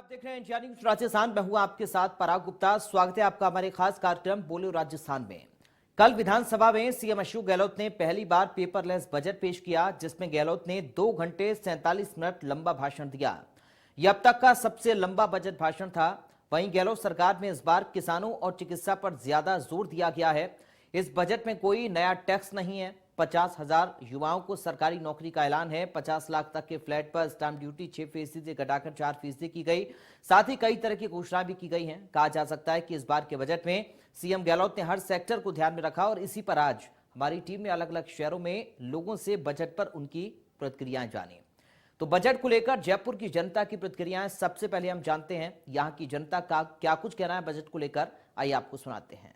आप देख रहे हैं इंडिया न्यूज राजस्थान। मैं हूं आपके साथ पराग गुप्ता। स्वागत है आपका हमारे खास कार्यक्रम बोलो राजस्थान में। कल विधानसभा में सीएम अशोक गहलोत ने पहली बार पेपरलेस बजट पेश किया, जिसमें गहलोत ने 2 घंटे 47 मिनट लंबा भाषण दिया। यह अब तक का सबसे लंबा बजट भाषण था। वहीं गहलोत सरकार में इस बार किसानों और चिकित्सा पर ज्यादा जोर दिया गया है। इस बजट में कोई नया टैक्स नहीं है। 50,000 युवाओं को सरकारी नौकरी का ऐलान है। 50 लाख तक के फ्लैट पर स्टाम्प ड्यूटी 6% से घटाकर 4% की गई। साथ ही कई तरह की घोषणाएं भी की गई हैं। कहा जा सकता है कि इस बार के बजट में सीएम गहलोत ने हर सेक्टर को ध्यान में रखा और इसी पर आज हमारी टीम ने अलग अलग शहरों में लोगों से बजट पर उनकी प्रतिक्रियाएं जानी। तो बजट को लेकर जयपुर की जनता की प्रतिक्रियाएं सबसे पहले हम जानते हैं। यहां की जनता का क्या कुछ कहना है बजट को लेकर, आइए आपको सुनाते हैं।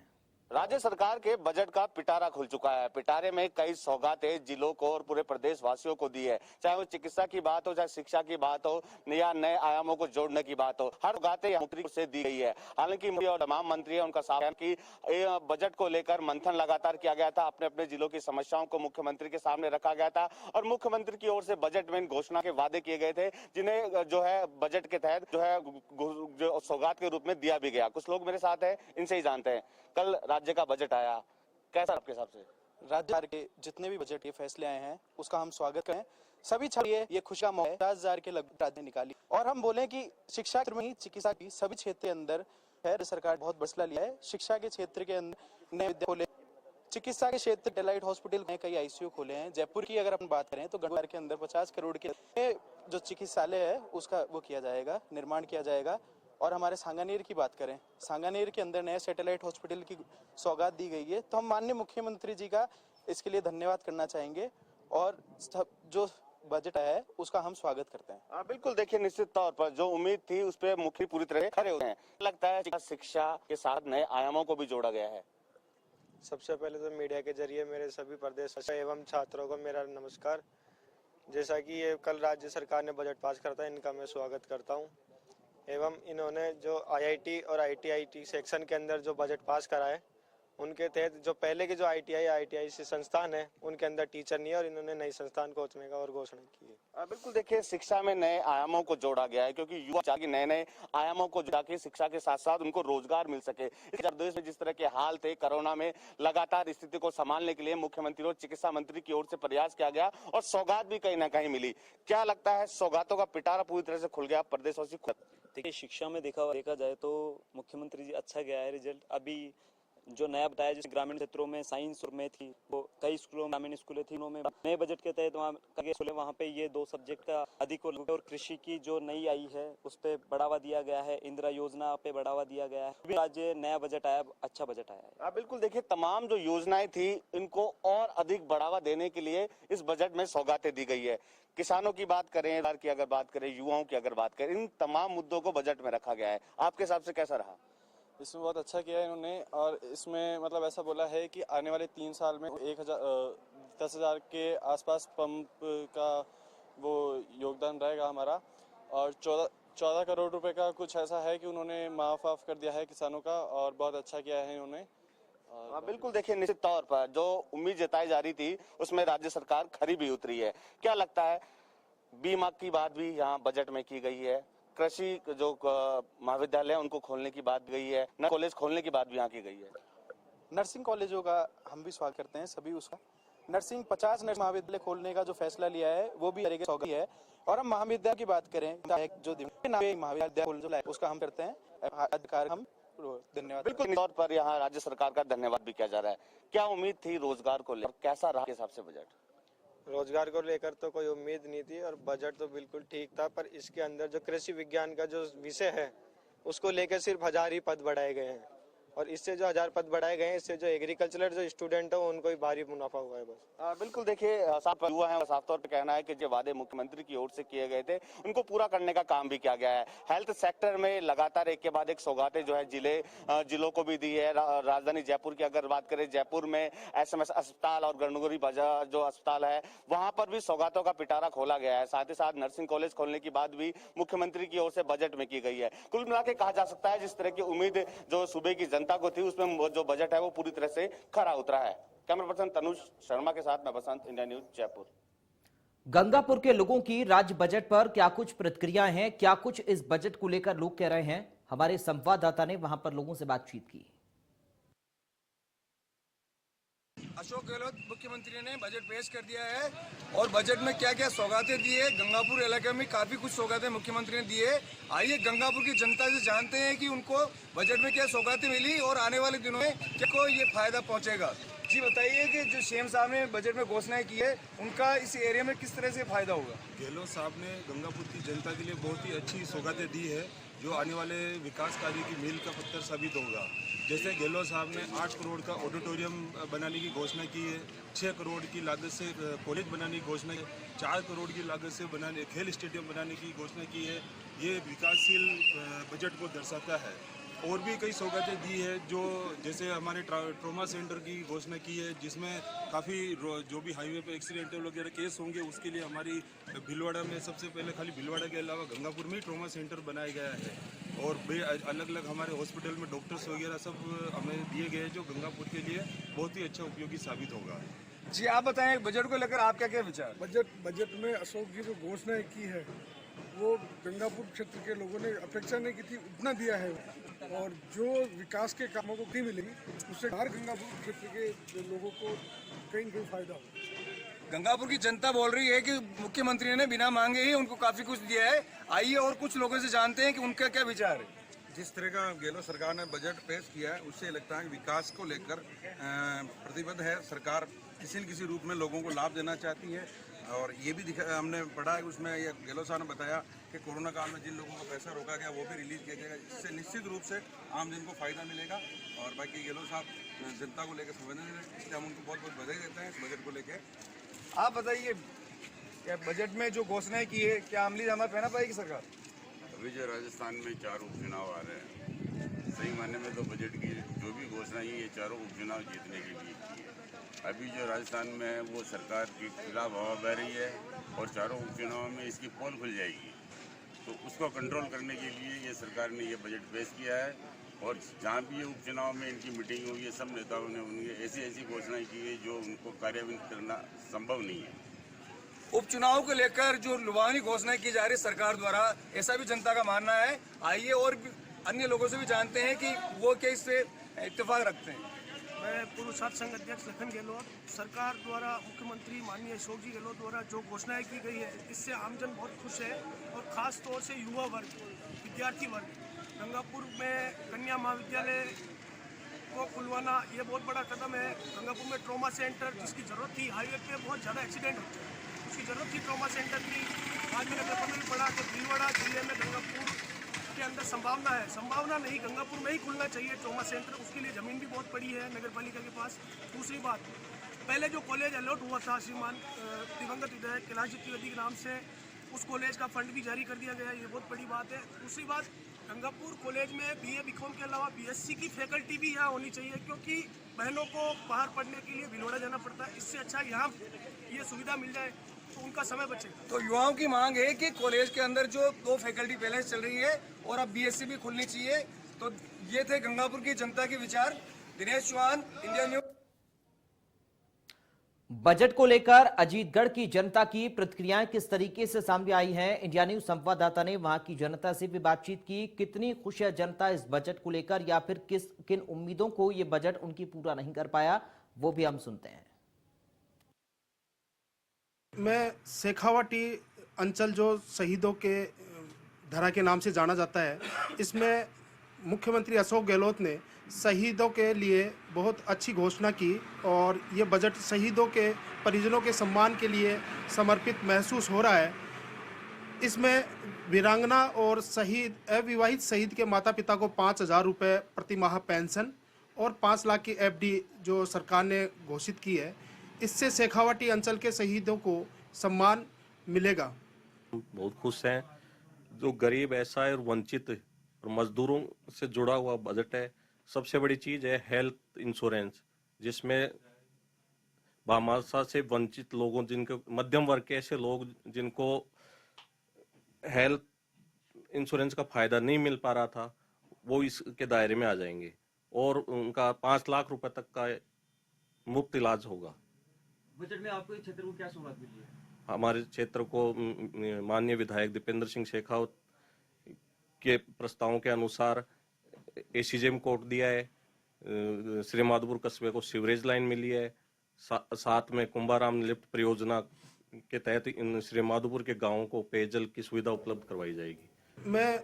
राज्य सरकार के बजट का पिटारा खुल चुका है। पिटारे में कई सौगातें जिलों को और पूरे प्रदेश वासियों को दी है, चाहे वो चिकित्सा की बात हो, चाहे शिक्षा की बात हो या नए आयामों को जोड़ने की बात हो। हर सौगातें मुख्यमंत्री से दी गई है। हालांकि और तमाम मंत्री है उनका साफ है कि बजट को लेकर मंथन लगातार किया गया था। अपने अपने जिलों की समस्याओं को मुख्यमंत्री के सामने रखा गया था और मुख्यमंत्री की ओर से बजट में घोषणा के वादे किए गए थे, जिन्हें जो है बजट के तहत जो है जो सौगात के रूप में दिया भी गया। कुछ लोग मेरे साथ है, इनसे ही जानते हैं। कल राज्य का बजट आया, कैसा आपके हिसाब से? राज्य के जितने भी बजट के फैसले आए हैं उसका हम स्वागत करें। सभी छात्रों ये खुशी का मौका 50,000 के लगभग राज्य निकाली और हम बोले कि शिक्षा क्षेत्र में ही चिकित्सा की सभी क्षेत्र के अंदर है सरकार बहुत बसला लिया है। शिक्षा के क्षेत्र के अंदर नए विद्यालय खोले, चिकित्सा के क्षेत्र डेलाइट हॉस्पिटल में कई आईसीयू खोले हैं। जयपुर की अगर अपन बात करें तो गढ़वाल के अंदर 50 करोड़ के जो चिकित्सालय है उसका वो किया जाएगा, निर्माण किया जाएगा। और हमारे सांगानेर की बात करें, सांगानेर के अंदर नए सैटेलाइट हॉस्पिटल की सौगात दी गई है। तो हम माननीय मुख्यमंत्री जी का इसके लिए धन्यवाद करना चाहेंगे और जो बजट है उसका हम स्वागत करते हैं। बिल्कुल, देखिए निश्चित तौर पर जो उम्मीद थी उस पर मुख्य पूरी तरह खड़े हुए हैं। लगता है शिक्षा के साथ नए आयामों को भी जोड़ा गया है। सबसे पहले तो मीडिया के जरिए मेरे सभी प्रदेश एवं छात्रों को मेरा नमस्कार। जैसा कि ये कल राज्य सरकार ने बजट पास करता है, इनका मैं स्वागत करता हूँ। एवं इन्होंने जो आईआईटी और आईटीआईटी सेक्शन के अंदर जो बजट पास करा है, उनके तहत जो पहले के जो आईटीआई से संस्थान है उनके अंदर टीचर नहीं है और इन्होंने नई संस्थान को खोलने का और घोषणा की है। बिल्कुल, देखिए शिक्षा में नए आयामों को जोड़ा गया है क्योंकि युवा चाहे नए नए आयामों को जोड़ा के शिक्षा के साथ साथ उनको रोजगार मिल सके। इस प्रदेश में जिस तरह के हाल थे, कोरोना में लगातार स्थिति को संभालने के लिए मुख्यमंत्री और चिकित्सा मंत्री की ओर से प्रयास किया गया और सौगात भी कहीं ना कहीं मिली। क्या लगता है सौगातों का पिटारा पूरी तरह से खुल गया प्रदेशवासी? देखिए, शिक्षा में देखा जाए तो मुख्यमंत्री जी अच्छा गया है रिजल्ट। अभी जो नया बताया जैसे ग्रामीण क्षेत्रों में साइंस और मैथ थी, वो कई स्कूलों में ग्रामीण स्कूलें थी, उनमें नए बजट के तहत वहाँ पे ये 2 सब्जेक्ट का अधिक और कृषि की जो नई आई है उस पर बढ़ावा दिया गया है। इंदिरा योजना पे बढ़ावा दिया गया है। आज नया बजट आया, अच्छा बजट आया है। बिल्कुल, देखिए तमाम जो योजनाएं थी इनको और अधिक बढ़ावा देने के लिए इस बजट में सौगातें दी गई है। किसानों की बात करें, की अगर बात करें, युवाओं की अगर बात करें, इन तमाम मुद्दों को बजट में रखा गया है। आपके हिसाब से कैसा रहा? इसमें बहुत अच्छा किया है इन्होंने और इसमें मतलब ऐसा बोला है कि आने वाले 3 साल में 10,000 के आसपास पंप का वो योगदान रहेगा हमारा और 14 करोड़ रुपए का कुछ ऐसा है कि उन्होंने माफ कर दिया है किसानों का और बहुत अच्छा किया है इन्होंने। बिल्कुल, देखिए निश्चित तौर पर जो उम्मीद जताई जा रही थी उसमें राज्य सरकार खरी भी उतरी है। क्या लगता है बीमा की बात भी यहाँ बजट में की गई है, कृषि जो महाविद्यालय है उनको खोलने की बात गई है, कॉलेज खोलने की बात भी यहाँ की गई है। नर्सिंग कॉलेजों का हम भी स्वागत करते हैं सभी उसका। 50 नर्सिंग महाविद्यालय खोलने का जो फैसला लिया है वो भी तरीके से है। और हम महाविद्यालय की बात करें, जो महाविद्यालय उसका हम करते हैं अधिकार, हम धन्यवाद। बिल्कुल, तौर पर यहाँ राज्य सरकार का धन्यवाद भी किया जा रहा है। क्या उम्मीद थी रोजगार को लेकर, कैसा रहा हिसाब से बजट? रोजगार को लेकर तो कोई उम्मीद नहीं थी और बजट तो बिल्कुल ठीक था, पर इसके अंदर जो कृषि विज्ञान का जो विषय है उसको लेकर सिर्फ 1000 ही पद बढ़ाए गए हैं और इससे जो 1000 पद बढ़ाए गए हैं इससे जो एग्रीकल्चरल जो स्टूडेंट है उनको ही भारी मुनाफा हुआ है बस। बिल्कुल, देखिए साफ युवा है, साफ तौर पे कहना है कि जो वादे मुख्यमंत्री की ओर से किए गए थे उनको पूरा करने का काम भी किया गया है। हेल्थ सेक्टर में लगातार एक के बाद एक सौगातें जो है जिलों को भी दी है। राजधानी जयपुर की अगर बात करें, जयपुर में SMS अस्पताल और गणगौरी बाजार जो अस्पताल है वहां पर भी सौगातों का पिटारा खोला गया है। साथ ही साथ नर्सिंग कॉलेज खोलने की बात भी मुख्यमंत्री की ओर से बजट में की गई है। कुल मिला के कहा जा सकता है जिस तरह की उम्मीद जो सूबे की जनता को थी उसमें जो बजट है वो पूरी तरह से खरा उतरा है। कैमरा पर्सन तनुज शर्मा के साथ मैं बसंत, इंडिया न्यूज जयपुर। गंगापुर के लोगों की राज्य बजट पर क्या कुछ प्रतिक्रियाएं हैं, क्या कुछ इस बजट को लेकर लोग कह रहे हैं, हमारे संवाददाता ने वहां पर लोगों से बातचीत की। अशोक गहलोत मुख्यमंत्री ने बजट पेश कर दिया है और बजट में क्या क्या सौगातें दी है। गंगापुर इलाके में काफी कुछ सौगातें मुख्यमंत्री ने दी है। आइए गंगापुर की जनता से जानते हैं कि उनको बजट में क्या सौगातें मिली और आने वाले दिनों में क्या ये फायदा पहुंचेगा। जी बताइए कि जो सीएम साहब ने बजट में घोषणाएं की है उनका इस एरिया में किस तरह से फायदा होगा। गहलोत साहब ने गंगापुर की जनता के लिए बहुत ही अच्छी सौगातें दी है जो आने वाले विकास कार्य की मील का पत्थर साबित होगा। जैसे गहलोत साहब ने 8 करोड़ का ऑडिटोरियम बनाने की घोषणा की है, 6 करोड़ की लागत से कॉलेज बनाने की घोषणा है, 4 करोड़ की लागत से खेल स्टेडियम बनाने की घोषणा की है। ये विकासशील बजट को दर्शाता है। और भी कई सौगातें दी है जो जैसे हमारे ट्रॉमा सेंटर की घोषणा की है जिसमें काफ़ी जो भी हाईवे पे एक्सीडेंटल वगैरह केस होंगे उसके लिए हमारी भीलवाड़ा में सबसे पहले खाली भीलवाड़ा के अलावा गंगापुर में ही ट्रॉमा सेंटर बनाया गया है और अलग अलग हमारे हॉस्पिटल में डॉक्टर्स वगैरह सब हमें दिए गए हैं जो गंगापुर के लिए बहुत ही अच्छा उपयोगी साबित होगा। जी आप बताएं बजट को लेकर आप क्या क्या विचार। बजट में अशोक जी जो घोषणाएं की है वो गंगापुर क्षेत्र के लोगों ने अपेक्षा नहीं की थी उतना दिया है और जो विकास के कामों को नहीं मिलेगी उससे हर गंगापुर क्षेत्र के लोगों को कहीं न कहीं फायदा होगा। गंगापुर की जनता बोल रही है कि मुख्यमंत्री ने बिना मांगे ही उनको काफी कुछ दिया है। आइए और कुछ लोगों से जानते हैं कि उनका क्या विचार है। जिस तरह का गहलोत सरकार ने बजट पेश किया है उससे लगता है कि विकास को लेकर प्रतिबद्ध है। सरकार किसी न किसी रूप में लोगों को लाभ देना चाहती है और ये भी हमने पढ़ा है उसमें ये गहलोत साहब ने बताया कि कोरोना काल में जिन लोगों का पैसा रोका गया वो भी रिलीज किया जाएगा। इससे निश्चित रूप से आम जन को फायदा मिलेगा और बाकी गहलोत साहब जनता को लेकर संवेदनशील है इसलिए हम उनको बहुत बहुत बधाई देते हैं इस बजट को लेकर। आप बताइए क्या बजट में जो घोषणाएं की है क्या अमली जामा पहना पाएगी सरकार। अभी जो राजस्थान में 4 उपचुनाव आ रहे हैं सही मायने में तो बजट की जो भी घोषणा है ये चारों उपचुनाव जीतने के लिए की है। अभी जो राजस्थान में है वो सरकार के खिलाफ हवा बह रही है और चारों उपचुनाव में इसकी पोल खुल जाएगी तो उसको कंट्रोल करने के लिए ये सरकार ने ये बजट पेश किया है और जहाँ भी ये उपचुनाव में इनकी मीटिंग हुई है सब नेताओं ने उनकी ऐसी घोषणाएं की है जो उनको कार्यान्वित करना संभव नहीं है। उपचुनाव को लेकर जो लुभावनी घोषणाएं की जा रही है सरकार द्वारा ऐसा भी जनता का मानना है। आइए और अन्य लोगों से भी जानते हैं कि वो क्या इससे इत्तेफाक रखते हैं। मैं पूर्व छात्र संघ अध्यक्ष लखन गहलोत सरकार द्वारा मुख्यमंत्री माननीय अशोक जी गहलोत द्वारा जो घोषणाएं की गई है इससे आमजन बहुत खुश है और ख़ास तौर से युवा वर्ग विद्यार्थी वर्ग गंगापुर में कन्या महाविद्यालय को खुलवाना ये बहुत बड़ा कदम है। गंगापुर में ट्रॉमा सेंटर जिसकी ज़रूरत थी, हाईवे पे बहुत ज़्यादा एक्सीडेंट होते हैं उसकी ज़रूरत थी ट्रॉमा सेंटर की। आज मैंने पेपर में भी पढ़ा कि भीलवाड़ा जिले में गंगापुर के अंदर संभावना नहीं गंगापुर में ही खुलना चाहिए ट्रॉमा सेंटर। उसके लिए ज़मीन भी बहुत पड़ी है नगर पालिका के पास। दूसरी बात पहले जो कॉलेज अलॉट हुआ था श्रीमान दिवंगत विधायक कैलाश जी त्रिवेदी के नाम से उस कॉलेज का फंड भी जारी कर दिया गया है, ये बहुत बड़ी बात है। दूसरी बात गंगापुर कॉलेज में BA BCom के अलावा BSc की फैकल्टी भी यहाँ होनी चाहिए क्योंकि बहनों को बाहर पढ़ने के लिए भीलवाड़ा जाना पड़ता है। इससे अच्छा यहाँ ये सुविधा मिल जाए तो उनका समय बचेगा। तो युवाओं की मांग है कि कॉलेज के अंदर जो 2 फैकल्टी पहले चल रही है और अब BSc भी खुलनी चाहिए। तो ये थे गंगापुर की जनता के विचार। Dinesh Chauhan, India news. Budget को लेकर अजीतगढ़ की जनता की प्रतिक्रियाएं किस तरीके से सामने आई हैं, इंडिया न्यूज संवाददाता ने वहां की जनता से भी बातचीत की। कितनी खुश है जनता इस बजट को लेकर या फिर किन उम्मीदों को ये बजट उनकी पूरा नहीं कर पाया, वो भी हम सुनते हैं। मैं शेखावाटी अंचल जो शहीदों के धरा के नाम से जाना जाता है इसमें मुख्यमंत्री अशोक गहलोत ने शहीदों के लिए बहुत अच्छी घोषणा की और ये बजट शहीदों के परिजनों के सम्मान के लिए समर्पित महसूस हो रहा है। इसमें वीरांगना और अविवाहित शहीद के माता पिता को 5,000 रुपये प्रति माह पेंशन और 5 लाख की FD जो सरकार ने घोषित की है, इससे शेखावाटी अंचल के शहीदों को सम्मान मिलेगा। बहुत खुश हैं। जो गरीब असहाय और वंचित और मजदूरों से जुड़ा हुआ बजट है। सबसे बड़ी चीज है हेल्थ इंश्योरेंस जिसमें भामाशाह से वंचित लोगों जिनके मध्यम वर्ग के ऐसे लोग जिनको हेल्थ इंश्योरेंस का फायदा नहीं मिल पा रहा था वो इसके दायरे में आ जाएंगे और उनका 5 लाख रुपए तक का मुफ्त इलाज होगा। बजट में आपको इस क्षेत्र को क्या सौगात मिली है? हमारे क्षेत्र को माननीय विधायक दीपेंद्र सिंह शेखावत के प्रस्तावों के अनुसार एसीजेम कोर्ट दिया है, श्री माधोपुर कस्बे को सीवरेज लाइन मिली है, साथ में कुंभाराम लिफ्ट परियोजना के तहत इन श्री माधोपुर के गांवों को पेयजल की सुविधा उपलब्ध करवाई जाएगी। मैं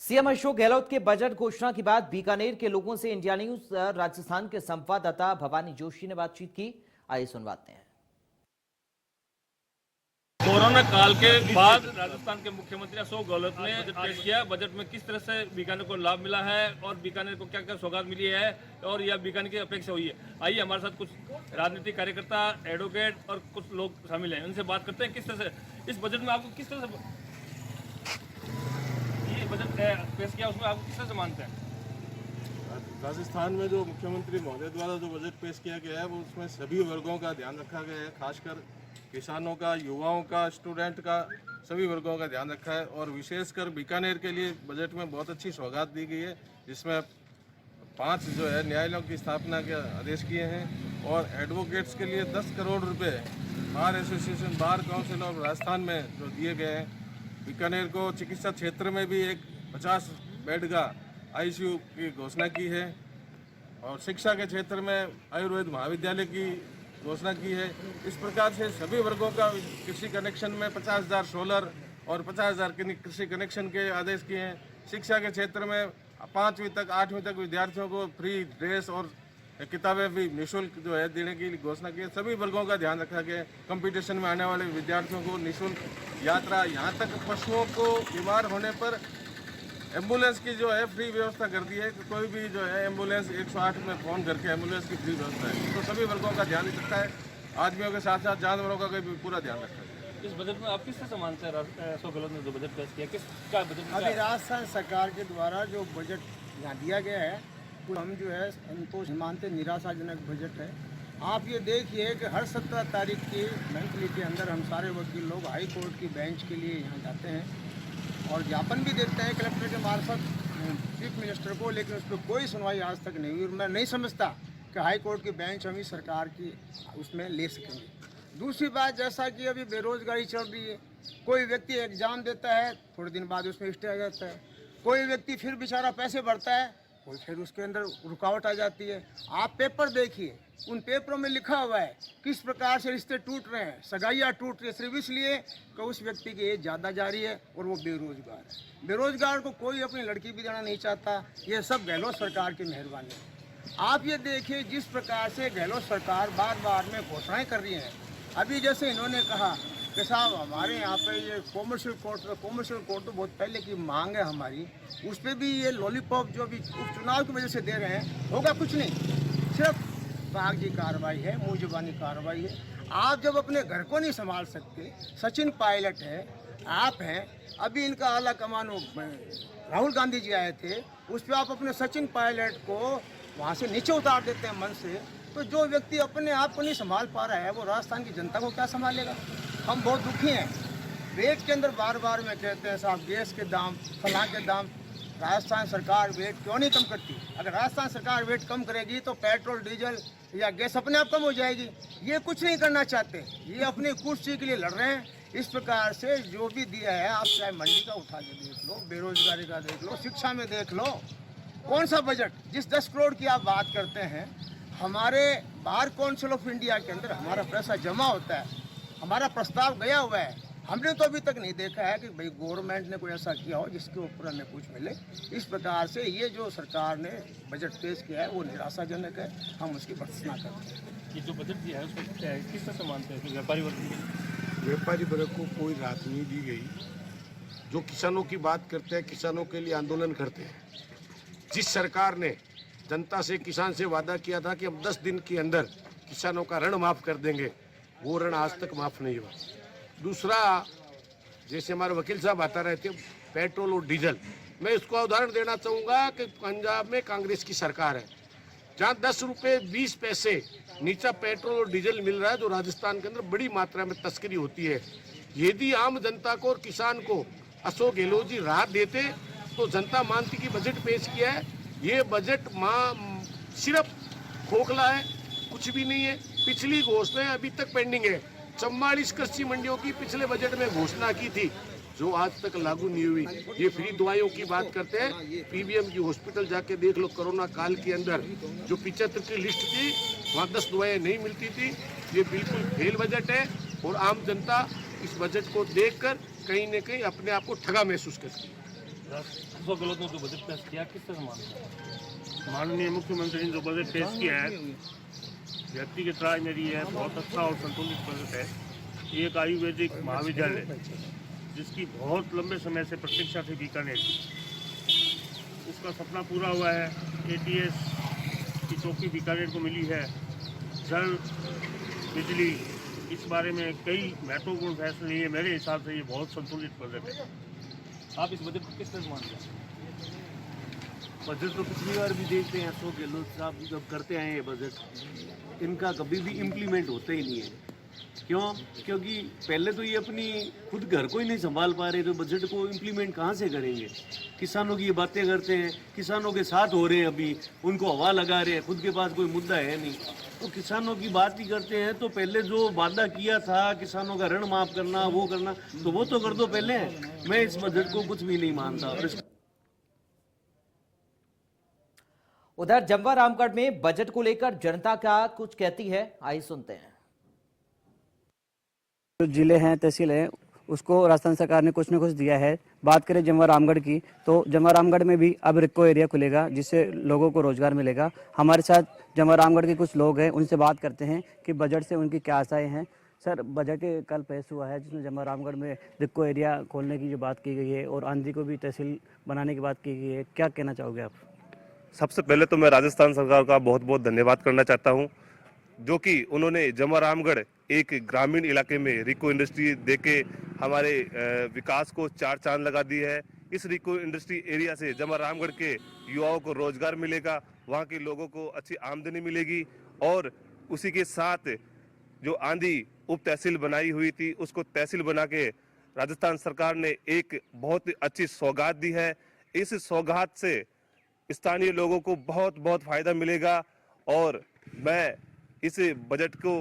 सीएम अशोक गहलोत के बजट घोषणा के बाद बीकानेर के लोगों से इंडिया न्यूज राजस्थान के संवाददाता भवानी जोशी ने बातचीत की। आइए सुनवाते हैं। कोरोना काल के बाद राजस्थान के मुख्यमंत्री अशोक गहलोत ने बजट पेश किया। बजट में किस तरह से बीकानेर को लाभ मिला है और बीकानेर को क्या क्या सौगात मिली है और यह बीकानेर की अपेक्षा हुई है। आइए हमारे साथ कुछ राजनीतिक कार्यकर्ता, एडवोकेट और कुछ लोग शामिल हैं, उनसे बात करते हैं किस तरह से इस बजट में आपको किस तरह से ये बजट पेश किया, उसमें आपको किस तरह से मानते हैं। राजस्थान में जो मुख्यमंत्री महोदय द्वारा जो बजट पेश किया गया है वो उसमें सभी वर्गों का ध्यान रखा गया है, खासकर किसानों का, युवाओं का, स्टूडेंट का, सभी वर्गों का ध्यान रखा है। और विशेषकर बीकानेर के लिए बजट में बहुत अच्छी सौगात दी गई है, जिसमें 5 जो है न्यायालयों की स्थापना के आदेश किए हैं और एडवोकेट्स के लिए 10 करोड़ रुपए bar association, bar council of Rajasthan में जो दिए गए हैं। बीकानेर को चिकित्सा क्षेत्र में भी एक 50 बेड का ICU की घोषणा की है और शिक्षा के क्षेत्र में आयुर्वेद महाविद्यालय की घोषणा की है। इस प्रकार से सभी वर्गों का कृषि कनेक्शन में 50,000 सोलर और 50,000 कृषि कनेक्शन के आदेश किए हैं। शिक्षा के क्षेत्र में 5वीं तक 8वीं तक विद्यार्थियों को फ्री ड्रेस और किताबें भी निःशुल्क जो है देने की घोषणा की है। सभी वर्गों का ध्यान रखा गया। कंपटीशन में आने वाले विद्यार्थियों को निःशुल्क यात्रा, यहाँ तक पशुओं को बीमार होने पर एम्बुलेंस की जो है फ्री व्यवस्था कर दी है कि कोई भी जो है एम्बुलेंस 108 में फ़ोन करके एम्बुलेंस की फ्री व्यवस्था है। तो सभी वर्गों का ध्यान रखा है, आदमियों के साथ साथ जानवरों का भी पूरा ध्यान रखा है। इस बजट में आप किस तरह से मानते हैं अशोक गहलोत ने जो बजट पेश किया, किस क्या बजट अभी राजस्थान सरकार के द्वारा जो बजट यहाँ दिया गया है वो हम जो है संतोष मानते, निराशाजनक बजट है। आप ये देखिए कि हर 17 तारीख की मंथली के अंदर हम सारे वकील लोग हाई कोर्ट की बेंच के लिए यहाँ जाते हैं और ज्ञापन भी देते हैं कलेक्टर के मार्फत चीफ मिनिस्टर को, लेकिन उस पर कोई सुनवाई आज तक नहीं हुई। और मैं नहीं समझता कि हाई कोर्ट की बेंच हम ही सरकार की उसमें ले सकेंगे। दूसरी बात, जैसा कि अभी बेरोजगारी चल रही है, कोई व्यक्ति एग्जाम देता है, थोड़े दिन बाद उसमें स्टे आ जाता है, कोई व्यक्ति फिर बेचारा पैसे भरता है, कोई फिर उसके अंदर रुकावट आ जाती है। आप पेपर देखिए, उन पेपरों में लिखा हुआ है किस प्रकार से रिश्ते टूट रहे हैं, सगाइयाँ टूट रही है, सिर्फ इसलिए कि उस व्यक्ति की एज ज़्यादा जा रही है और वो बेरोजगार है। बेरोजगार को कोई अपनी लड़की भी देना नहीं चाहता। ये सब गहलोत सरकार की मेहरबानी है। आप ये देखिए जिस प्रकार से गहलोत सरकार बार बार में घोषणाएं कर रही हैं। अभी जैसे इन्होंने कहा कि साहब हमारे यहाँ पे ये कॉमर्शियल कोर्ट तो बहुत पहले की मांग है हमारी, उस पर भी ये लॉलीपॉप जो अभी उपचुनाव की वजह से दे रहे हैं, होगा कुछ नहीं, सिर्फ कागजी कार्रवाई है, मुँह जुबानी कार्रवाई है। आप जब अपने घर को नहीं संभाल सकते, सचिन पायलट है, आप हैं, अभी इनका आला कमान राहुल गांधी जी आए थे, उस पर आप अपने सचिन पायलट को वहाँ से नीचे उतार देते हैं मन से, तो जो व्यक्ति अपने आप को नहीं संभाल पा रहा है वो राजस्थान की जनता को क्या संभालेगा। हम बहुत दुखी हैं। वेट के अंदर बार बार में कहते हैं साहब गैस के दाम, फलां के दाम, राजस्थान सरकार वेट क्यों नहीं कम करती। अगर राजस्थान सरकार वेट कम करेगी तो पेट्रोल, डीजल या गैस अपने आप कम हो जाएगी। ये कुछ नहीं करना चाहते, ये अपनी कुर्सी के लिए लड़ रहे हैं। इस प्रकार से जो भी दिया है, आप चाहे मंडी का उठा के देख लो, बेरोजगारी का देख लो, शिक्षा में देख लो, कौन सा बजट, जिस 10 करोड़ की आप बात करते हैं, हमारे बार काउंसिल ऑफ इंडिया के अंदर हमारा पैसा जमा होता है, हमारा प्रस्ताव गया हुआ है। हमने तो अभी तक नहीं देखा है कि भाई गवर्नमेंट ने कोई ऐसा किया हो जिसके ऊपर हमें कुछ मिले। इस प्रकार से ये जो सरकार ने बजट पेश किया है वो निराशाजनक है, हम उसकी भर्त्सना करते हैं। ये जो बजट दिया है उसको किस तरह से मानते हैं? व्यापारी वर्ग को कोई राहत नहीं दी गई। जो किसानों की बात करते हैं, किसानों के लिए आंदोलन करते हैं। जिस सरकार ने जनता से, किसान से वादा किया था कि हम 10 दिन के अंदर किसानों का ऋण माफ़ कर देंगे, वो ऋण आज तक माफ़ नहीं हुआ। दूसरा, जैसे हमारे वकील साहब बता रहे थे, पेट्रोल और डीजल, मैं इसको उदाहरण देना चाहूँगा कि पंजाब में कांग्रेस की सरकार है, जहाँ 10 रुपये 20 पैसे नीचा पेट्रोल और डीजल मिल रहा है, जो राजस्थान के अंदर बड़ी मात्रा में तस्करी होती है। यदि आम जनता को और किसान को अशोक गहलोत जी राहत देते तो जनता मानती कि बजट पेश किया है। ये बजट सिर्फ खोखला है, कुछ भी नहीं है। पिछली घोषणाएं अभी तक पेंडिंग है। 44 कृषि मंडियों की पिछले बजट में घोषणा की थी, जो आज तक लागू नहीं हुई। ये फ्री दवाइयों की बात करते हैं, पीबीएम की हॉस्पिटल जाके देख लो, कोरोना काल के अंदर जो 75 की लिस्ट थी वहाँ 10 दवाएं नहीं मिलती थी। ये बिल्कुल फेल बजट है और आम जनता इस बजट को देखकर कहीं न कहीं अपने आप को ठगा महसूस करती है। अशोक गहलोत ने जो बजट पेश किया, किस तरह मानते हैं? माननीय मुख्यमंत्री ने जो बजट पेश किया है, व्यक्तिगत राय मेरी है, बहुत अच्छा और संतुलित बजट है। एक आयुर्वेदिक महाविद्यालय जिसकी बहुत लंबे समय से प्रतीक्षा थी बीकानेर, उसका सपना पूरा हुआ है। एटीएस की चौकी बीकानेर को मिली है। जल, बिजली, इस बारे में कई महत्वपूर्ण फैसले लिए। मेरे हिसाब से ये बहुत संतुलित बजट है। आप इस बजट को किस तरह मानते हैं? बजट तो पिछली बार भी देखते हैं, अशोक गहलोत साहब जब करते आए ये बजट, इनका कभी भी इम्प्लीमेंट होता ही नहीं है। क्यों? क्योंकि पहले तो ये अपनी खुद घर को ही नहीं संभाल पा रहे, तो बजट को इम्प्लीमेंट कहाँ से करेंगे? किसानों की ये बातें करते हैं, किसानों के साथ हो रहे हैं, अभी उनको हवा लगा रहे हैं, खुद के पास कोई मुद्दा है नहीं। तो किसानों की बात ही करते हैं, तो पहले जो वादा किया था किसानों का ऋण माफ करना, वो करना, तो वो तो कर दो पहले। मैं इस बजट को कुछ भी नहीं मानता। और उधर जमवा रामगढ़ में बजट को लेकर जनता क्या कुछ कहती है, आइए सुनते हैं। जो जिले हैं, तहसील है, उसको राजस्थान सरकार ने कुछ न कुछ दिया है। बात करें जमवा रामगढ़ की, तो जमवा रामगढ़ में भी अब रिको एरिया खुलेगा, जिससे लोगों को रोजगार मिलेगा। हमारे साथ जमवा रामगढ़ के कुछ लोग हैं, उनसे बात करते हैं कि बजट से उनकी क्या आशाएं हैं। सर, बजट कल पेश हुआ है, जिसमें जमवा रामगढ़ में रिको एरिया खोलने की जो बात की गई है और आंधी को भी तहसील बनाने की बात की गई है, क्या कहना चाहोगे आप? सबसे पहले तो मैं राजस्थान सरकार का बहुत बहुत धन्यवाद करना चाहता हूं, जो कि उन्होंने जमवा रामगढ़ एक ग्रामीण इलाके में रिको इंडस्ट्री देके हमारे विकास को चार चांद लगा दी है। इस रिको इंडस्ट्री एरिया से जमवा रामगढ़ के युवाओं को रोजगार मिलेगा, वहां के लोगों को अच्छी आमदनी मिलेगी और उसी के साथ जो आंधी उप तहसील बनाई हुई थी उसको तहसील बना के राजस्थान सरकार ने एक बहुत अच्छी सौगात दी है। इस सौगात से स्थानीय लोगों को बहुत बहुत फायदा मिलेगा और मैं इस बजट को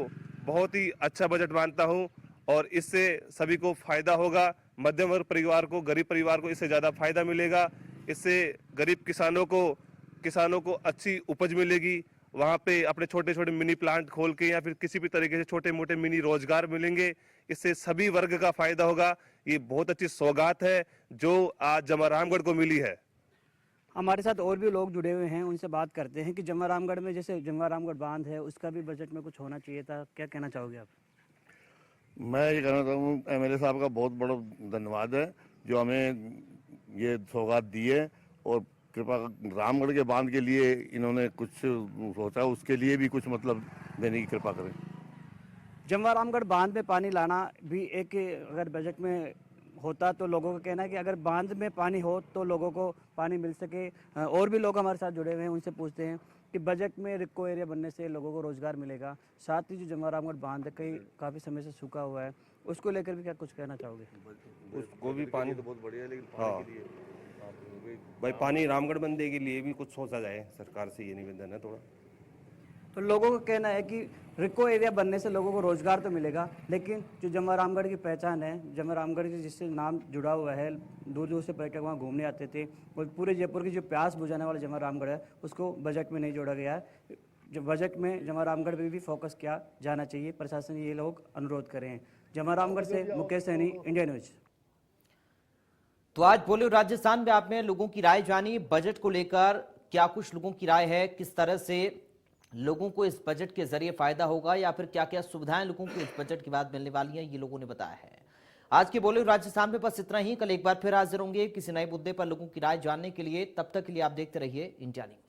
बहुत ही अच्छा बजट मानता हूं और इससे सभी को फायदा होगा। मध्यम वर्ग परिवार को, गरीब परिवार को इससे ज़्यादा फायदा मिलेगा। इससे गरीब किसानों को अच्छी उपज मिलेगी, वहाँ पे अपने छोटे छोटे मिनी प्लांट खोल के या फिर किसी भी तरीके से छोटे मोटे मिनी रोजगार मिलेंगे। इससे सभी वर्ग का फायदा होगा। ये बहुत अच्छी सौगात है जो आज जमवा रामगढ़ को मिली है। हमारे साथ और भी लोग जुड़े हुए हैं, उनसे बात करते हैं कि जमवा रामगढ़ में जैसे जमवा रामगढ़ बांध है, उसका भी बजट में कुछ होना चाहिए था, क्या कहना चाहोगे आप? मैं ये कहना चाहूँ एमएलए साहब का बहुत बड़ा धन्यवाद है जो हमें ये सौगात दी है और कृपा रामगढ़ के बांध के लिए इन्होंने कुछ सोचा, उसके लिए भी कुछ मतलब देने की कृपा करें। जमवा रामगढ़ बांध में पानी लाना भी एक, अगर बजट में होता तो लोगों का कहना है कि अगर बांध में पानी हो तो लोगों को पानी मिल सके। और भी लोग हमारे साथ जुड़े हुए हैं, उनसे पूछते हैं कि बजट में रिको एरिया बनने से लोगों को रोजगार मिलेगा। साथ ही जो जमवा रामगढ़ बांध है काफ़ी समय से सूखा हुआ है, उसको लेकर भी क्या कुछ कहना चाहोगे? उसको भी पानी तो बहुत बढ़िया है, लेकिन पानी के लिए भाई पानी रामगढ़ बंदे के लिए भी कुछ सोचा जाए, सरकार से ये निवेदन है थोड़ा। तो लोगों का कहना है कि रिको एरिया बनने से लोगों को रोजगार तो मिलेगा, लेकिन जो जमवा रामगढ़ की पहचान है, जमवा रामगढ़ की जिससे नाम जुड़ा हुआ है, दूर दूर से पर्यटक वहाँ घूमने आते थे और पूरे जयपुर की जो प्यास बुझाने वाला जमवा रामगढ़ है उसको बजट में नहीं जोड़ा गया है। जो बजट में जमवा रामगढ़ पर भी फोकस किया जाना चाहिए, प्रशासन ये लोग अनुरोध करें। जमवा रामगढ़ से मुकेश सैनी, इंडिया न्यूज। तो आज बॉलीवुड राजस्थान में आपने लोगों की राय जानी, बजट को लेकर क्या कुछ लोगों की राय है, किस तरह से लोगों को इस बजट के जरिए फायदा होगा या फिर क्या क्या सुविधाएं लोगों को इस बजट के बाद मिलने वाली हैं, ये लोगों ने बताया है। आज के बॉलीवुड राजस्थान में बस इतना ही। कल एक बार फिर हाजिर होंगे किसी नए मुद्दे पर लोगों की राय जानने के लिए। तब तक के लिए आप देखते रहिए इंडिया न्यूज।